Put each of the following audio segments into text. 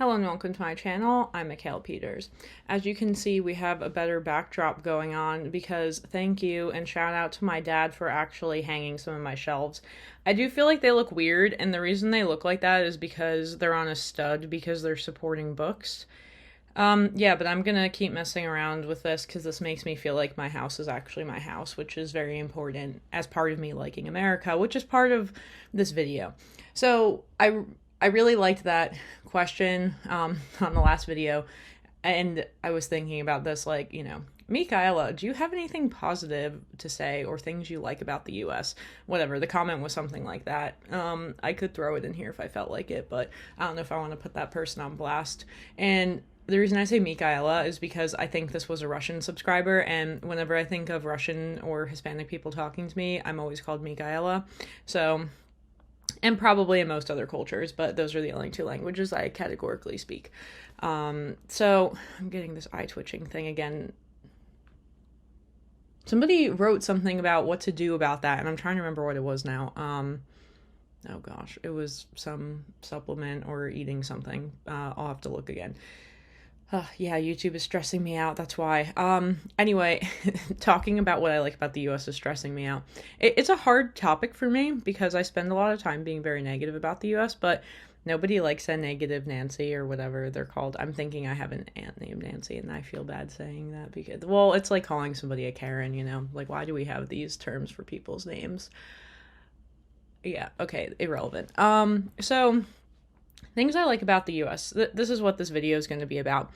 Hello and welcome to my channel. I'm Mikhail Peters. As you can see, we have a better backdrop going on because thank you and shout out to my dad for actually hanging some of my shelves. I do feel like they look weird, and the reason they look like that is because they're on a stud because they're supporting books. Yeah, but I'm gonna keep messing around with this because this makes me feel like my house is actually my house, which is very important as part of me liking America, which is part of this video. So I really liked that question on the last video, and I was thinking about this, like, Michaela, do you have anything positive to say or things you like about the US? Whatever, the comment was something like that. I could throw it in here if I felt like it, but I don't know if I want to put that person on blast. And the reason I say Michaela is because I think this was a Russian subscriber, and whenever I think of Russian or Hispanic people talking to me, I'm always called Michaela. So, and probably in most other cultures, but those are the only two languages I categorically speak. So I'm getting this eye twitching thing again. Somebody wrote something about what to do about that, and I'm trying to remember what it was now. Oh gosh, it was some supplement or eating something. I'll have to look again. Yeah, YouTube is stressing me out. That's why. Anyway, talking about what I like about the US is stressing me out. It's a hard topic for me because I spend a lot of time being very negative about the US, but nobody likes a negative Nancy or whatever they're called. I'm thinking I have an aunt named Nancy, and I feel bad saying that because, well, it's like calling somebody a Karen, you know? Like, why do we have these terms for people's names? Yeah, okay, irrelevant. So things I like about the US. This is what this video is going to be about.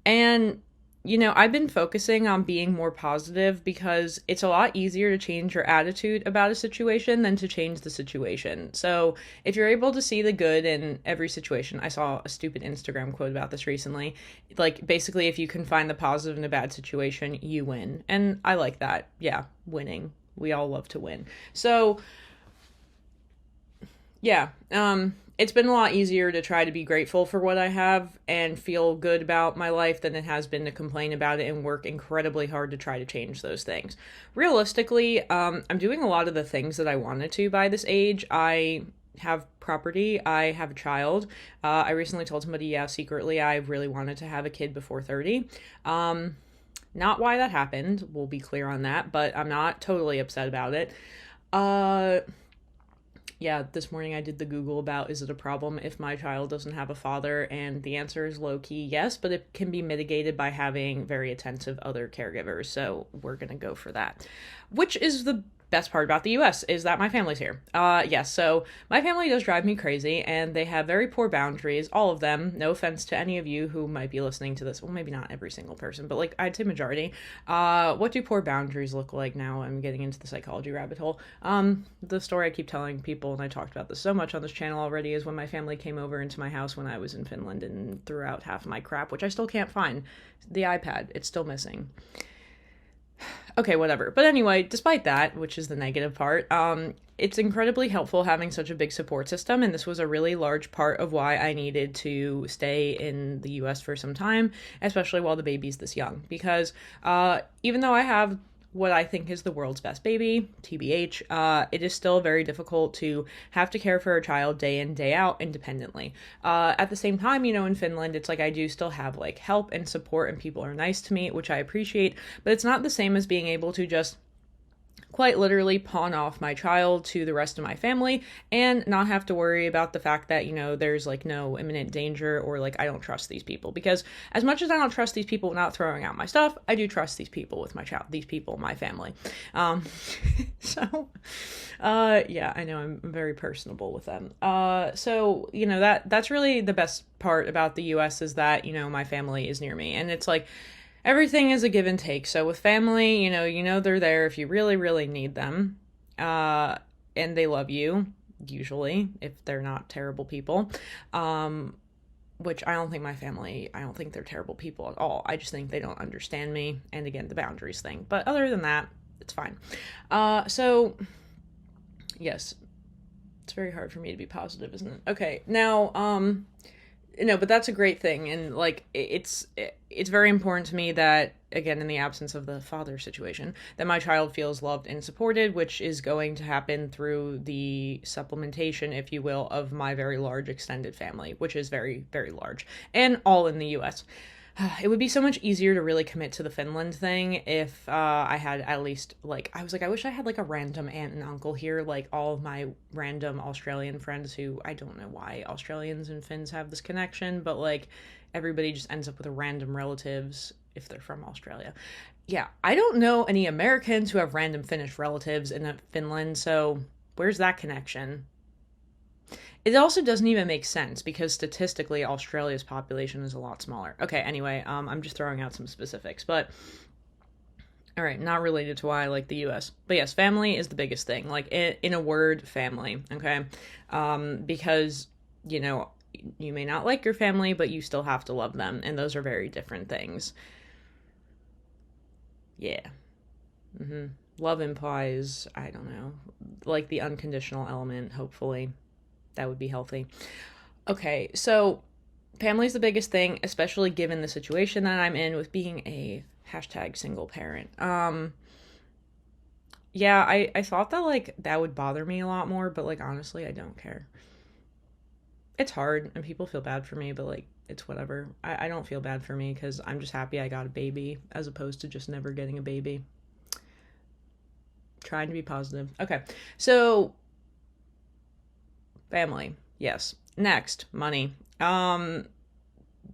And, I've been focusing on being more positive because it's a lot easier to change your attitude about a situation than to change the situation. So if you're able to see the good in every situation, I saw a stupid Instagram quote about this recently. Like, basically, if you can find the positive in a bad situation, you win. And I like that. Yeah, winning. We all love to win. So, yeah, it's been a lot easier to try to be grateful for what I have and feel good about my life than it has been to complain about it and work incredibly hard to try to change those things. Realistically, I'm doing a lot of the things that I wanted to by this age. I have property, I have a child. I recently told somebody, yeah, secretly, I really wanted to have a kid before 30. Not why that happened, we'll be clear on that, but I'm not totally upset about it. Yeah, this morning I did the Google about, is it a problem if my child doesn't have a father? And the answer is low-key yes, but it can be mitigated by having very attentive other caregivers. So we're going to go for that. Which is the best part about the US is that my family's here. Yes, so my family does drive me crazy, and they have very poor boundaries, all of them. No offense to any of you who might be listening to this. Well, maybe not every single person, but like I'd say majority. What do poor boundaries look like now? I'm getting into the psychology rabbit hole. The story I keep telling people, and I talked about this so much on this channel already, is when my family came over into my house when I was in Finland and threw out half of my crap, which I still can't find. The iPad, it's still missing. Okay, whatever. But anyway, despite that, which is the negative part, it's incredibly helpful having such a big support system, and this was a really large part of why I needed to stay in the US for some time, especially while the baby's this young. Because even though I have what I think is the world's best baby, TBH, it is still very difficult to have to care for a child day in, day out independently. At the same time, in Finland, it's like I do still have like help and support and people are nice to me, which I appreciate, but it's not the same as being able to just quite literally pawn off my child to the rest of my family and not have to worry about the fact that, there's like no imminent danger or like I don't trust these people. Because as much as I don't trust these people not throwing out my stuff, I do trust these people with my child, these people, my family. Yeah, I know I'm very personable with them. So, that's really the best part about the US is that, my family is near me, and it's like, everything is a give and take. So with family, they're there if you really, really need them. And they love you, usually, if they're not terrible people. Which I don't think I don't think they're terrible people at all. I just think they don't understand me. And again, the boundaries thing. But other than that, it's fine. So, yes, it's very hard for me to be positive, isn't it? Okay, now, No, but that's a great thing, and like it's very important to me that, again, in the absence of the father situation, that my child feels loved and supported, which is going to happen through the supplementation, if you will, of my very large extended family, which is very, very large, and all in the US. It would be so much easier to really commit to the Finland thing if I had at least, like, I was like, I wish I had like a random aunt and uncle here, like all of my random Australian friends who, I don't know why Australians and Finns have this connection, but like everybody just ends up with a random relatives if they're from Australia. Yeah, I don't know any Americans who have random Finnish relatives in Finland, so where's that connection? It also doesn't even make sense because statistically Australia's population is a lot smaller. Okay, anyway, I'm just throwing out some specifics, but all right, not related to why I like the US. But yes, family is the biggest thing. Like in a word, family, okay? Because, you know, you may not like your family, but you still have to love them, and those are very different things. Yeah. Mhm. Love implies, I don't know, like the unconditional element, hopefully. That would be healthy. Okay, so family's the biggest thing, especially given the situation that I'm in with being a hashtag single parent. Yeah, I thought that like that would bother me a lot more, but like honestly, I don't care. It's hard and people feel bad for me, but like it's whatever. I don't feel bad for me because I'm just happy I got a baby as opposed to just never getting a baby. Trying to be positive. Okay, so family, yes. Next, money.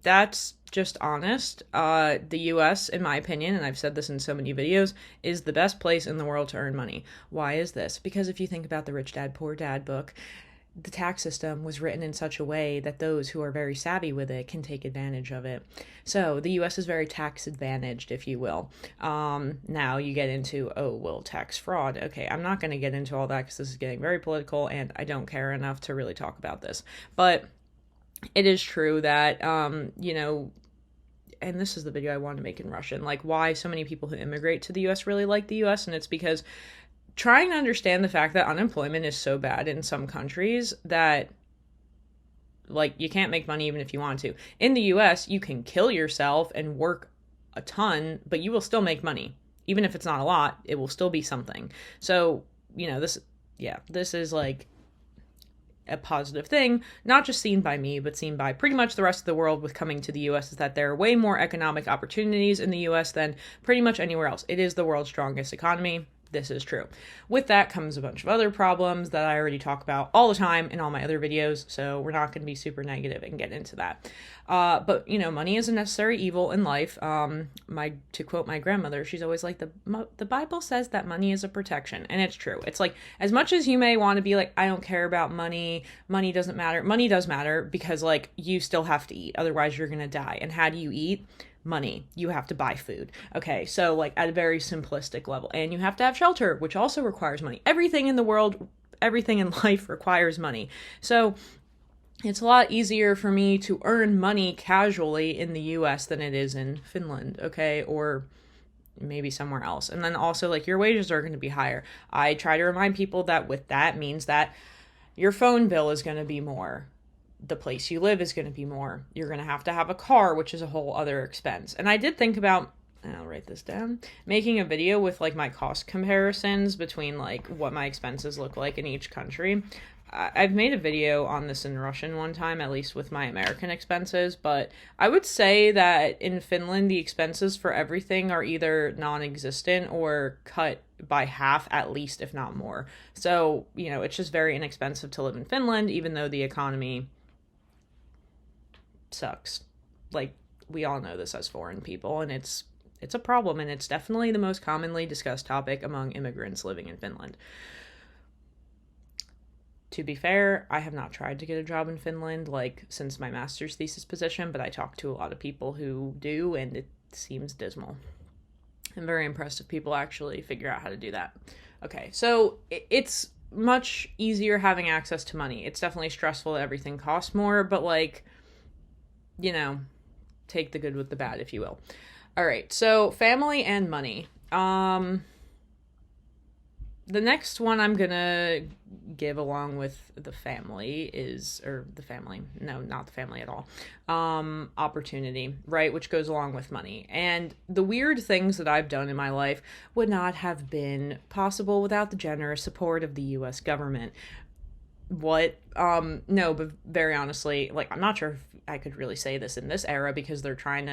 That's just honest. The US, in my opinion, and I've said this in so many videos, is the best place in the world to earn money. Why is this? Because if you think about the Rich Dad Poor Dad book, the tax system was written in such a way that those who are very savvy with it can take advantage of it. So the US is very tax advantaged, if you will. Now you get into, oh, well, tax fraud. Okay, I'm not going to get into all that because this is getting very political and I don't care enough to really talk about this. But it is true that, you know, and this is the video I wanted to make in Russian, like why so many people who immigrate to the US really like the US, and it's because trying to understand the fact that unemployment is so bad in some countries that like you can't make money even if you want to. In the US, you can kill yourself and work a ton, but you will still make money. Even if it's not a lot, it will still be something. So, you know, this is like a positive thing, not just seen by me, but seen by pretty much the rest of the world with coming to the US, is that there are way more economic opportunities in the US than pretty much anywhere else. It is the world's strongest economy. This is true. With that comes a bunch of other problems that I already talk about all the time in all my other videos, so we're not going to be super negative and get into that. But, you know, money is a necessary evil in life. To quote my grandmother, she's always like, the Bible says that money is a protection, and it's true. It's like, as much as you may want to be like, I don't care about money, money doesn't matter, money does matter because, like, you still have to eat, otherwise you're going to die. And how do you eat? Money. You have to buy food. Okay, so like at a very simplistic level. And you have to have shelter, which also requires money. Everything in the world, everything in life requires money. So it's a lot easier for me to earn money casually in the US than it is in Finland, okay? Or maybe somewhere else. And then also, like, your wages are going to be higher. I try to remind people that with that means that your phone bill is going to be more. The place you live is going to be more. You're going to have a car, which is a whole other expense. And I did think about, and I'll write this down, making a video with like my cost comparisons between like what my expenses look like in each country. I've made a video on this in Russian one time, at least with my American expenses, but I would say that in Finland, the expenses for everything are either non-existent or cut by half at least, if not more. So, you know, it's just very inexpensive to live in Finland, even though the economy sucks. Like, we all know this as foreign people, and it's a problem, and it's definitely the most commonly discussed topic among immigrants living in Finland. To be fair, I have not tried to get a job in Finland, like, since my master's thesis position, but I talk to a lot of people who do, and it seems dismal. I'm very impressed if people actually figure out how to do that. Okay, so it's much easier having access to money. It's definitely stressful that everything costs more, but, like, you know, take the good with the bad, if you will. All right, so family and money. The next one I'm gonna give along with the family is, or the family, no, not the family at all. Opportunity, right? Which goes along with money. And the weird things that I've done in my life would not have been possible without the generous support of the US government. What? No, but very honestly, like, I'm not sure if I could really say this in this era, because they're trying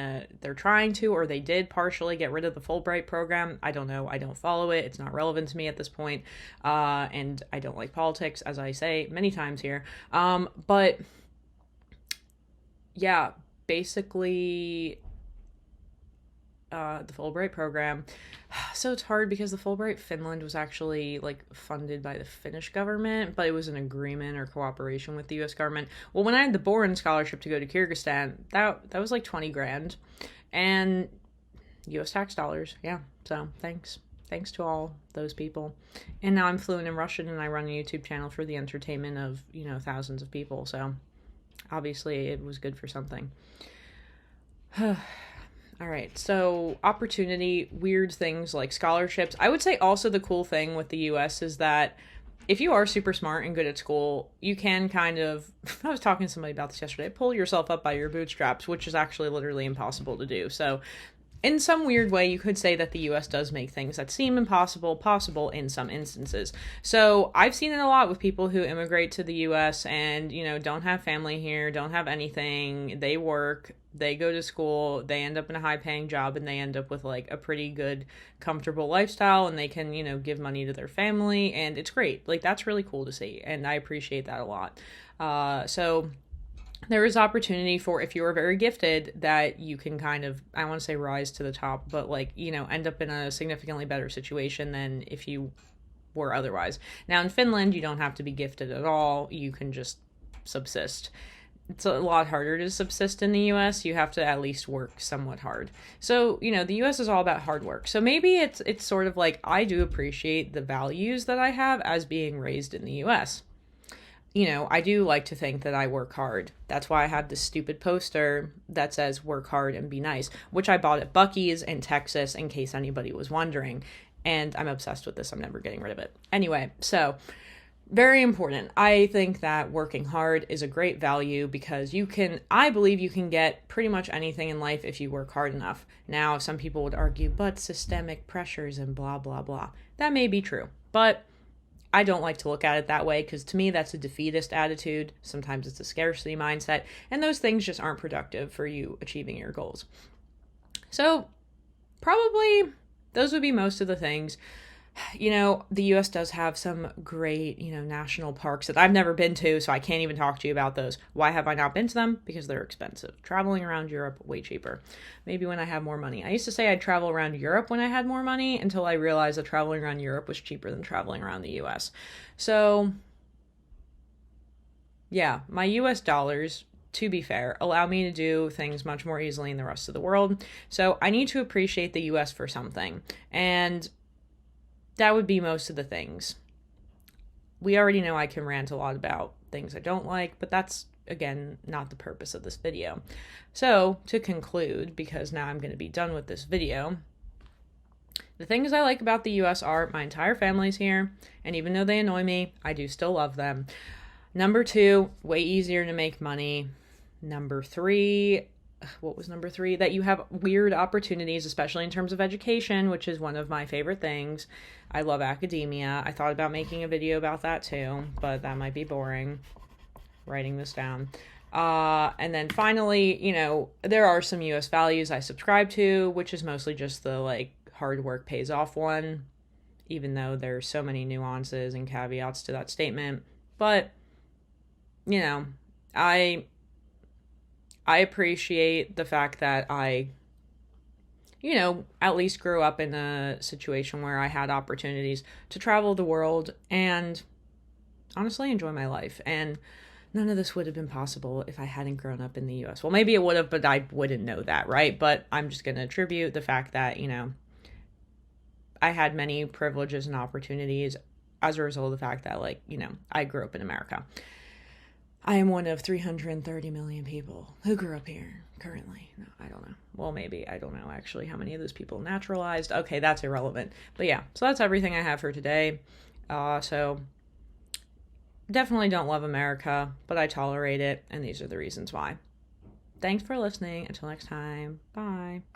to, or they did partially get rid of the Fulbright program. I don't know. I don't follow it. It's not relevant to me at this point. And I don't like politics, as I say many times here. But yeah, basically, the Fulbright program. So it's hard because the Fulbright Finland was actually like funded by the Finnish government, but it was an agreement or cooperation with the U.S. government. Well, when I had the Boren scholarship to go to Kyrgyzstan, that was like 20 grand, and U.S. tax dollars. Yeah, so thanks to all those people. And now I'm fluent in Russian, and I run a YouTube channel for the entertainment of thousands of people. So obviously it was good for something. All right, so opportunity, weird things like scholarships. I would say also the cool thing with the US is that if you are super smart and good at school, you can kind of, I was talking to somebody about this yesterday, pull yourself up by your bootstraps, which is actually literally impossible to do. So in some weird way, you could say that the US does make things that seem impossible possible in some instances. So I've seen it a lot with people who immigrate to the US and, don't have family here, don't have anything. They work, they go to school, they end up in a high paying job, and they end up with like a pretty good, comfortable lifestyle, and they can, give money to their family. And it's great. Like, that's really cool to see. And I appreciate that a lot. So there is opportunity for, if you are very gifted, that you can kind of, I want to say rise to the top, but like, end up in a significantly better situation than if you were otherwise. Now in Finland, you don't have to be gifted at all. You can just subsist. It's a lot harder to subsist in the US. You have to at least work somewhat hard. So, the US is all about hard work. So maybe it's sort of like, I do appreciate the values that I have as being raised in the US. I do like to think that I work hard. That's why I have this stupid poster that says work hard and be nice, which I bought at Buc-ee's in Texas, in case anybody was wondering. And I'm obsessed with this. I'm never getting rid of it. Anyway, so very important. I think that working hard is a great value, because I believe you can get pretty much anything in life if you work hard enough. Now, some people would argue, but systemic pressures and blah, blah, blah. That may be true, but I don't like to look at it that way, because to me that's a defeatist attitude. Sometimes it's a scarcity mindset, and those things just aren't productive for you achieving your goals. So probably those would be most of the things. The US does have some great, national parks that I've never been to, so I can't even talk to you about those. Why have I not been to them? Because they're expensive. Traveling around Europe, way cheaper. Maybe when I have more money. I used to say I'd travel around Europe when I had more money, until I realized that traveling around Europe was cheaper than traveling around the US. So, yeah, my US dollars, to be fair, allow me to do things much more easily in the rest of the world. So I need to appreciate the US for something. And that would be most of the things. We already know I can rant a lot about things I don't like, but that's, again, not the purpose of this video. So, to conclude, because now I'm going to be done with this video, the things I like about the US are my entire family's here, and even though they annoy me, I do still love them. Number 2, way easier to make money. Number 3, what was number 3? That you have weird opportunities, especially in terms of education, which is one of my favorite things. I love academia. I thought about making a video about that too, but that might be boring, writing this down. And then finally, there are some US values I subscribe to, which is mostly just the like hard work pays off one, even though there's so many nuances and caveats to that statement. But, I appreciate the fact that I, at least grew up in a situation where I had opportunities to travel the world and honestly enjoy my life. And none of this would have been possible if I hadn't grown up in the US. Well, maybe it would have, but I wouldn't know that, right? But I'm just going to attribute the fact that, I had many privileges and opportunities as a result of the fact that, I grew up in America. I am one of 330 million people who grew up here currently. No, I don't know. Well, maybe. I don't know actually how many of those people naturalized. Okay, that's irrelevant. But yeah, so that's everything I have for today. So definitely don't love America, but I tolerate it, and these are the reasons why. Thanks for listening. Until next time. Bye.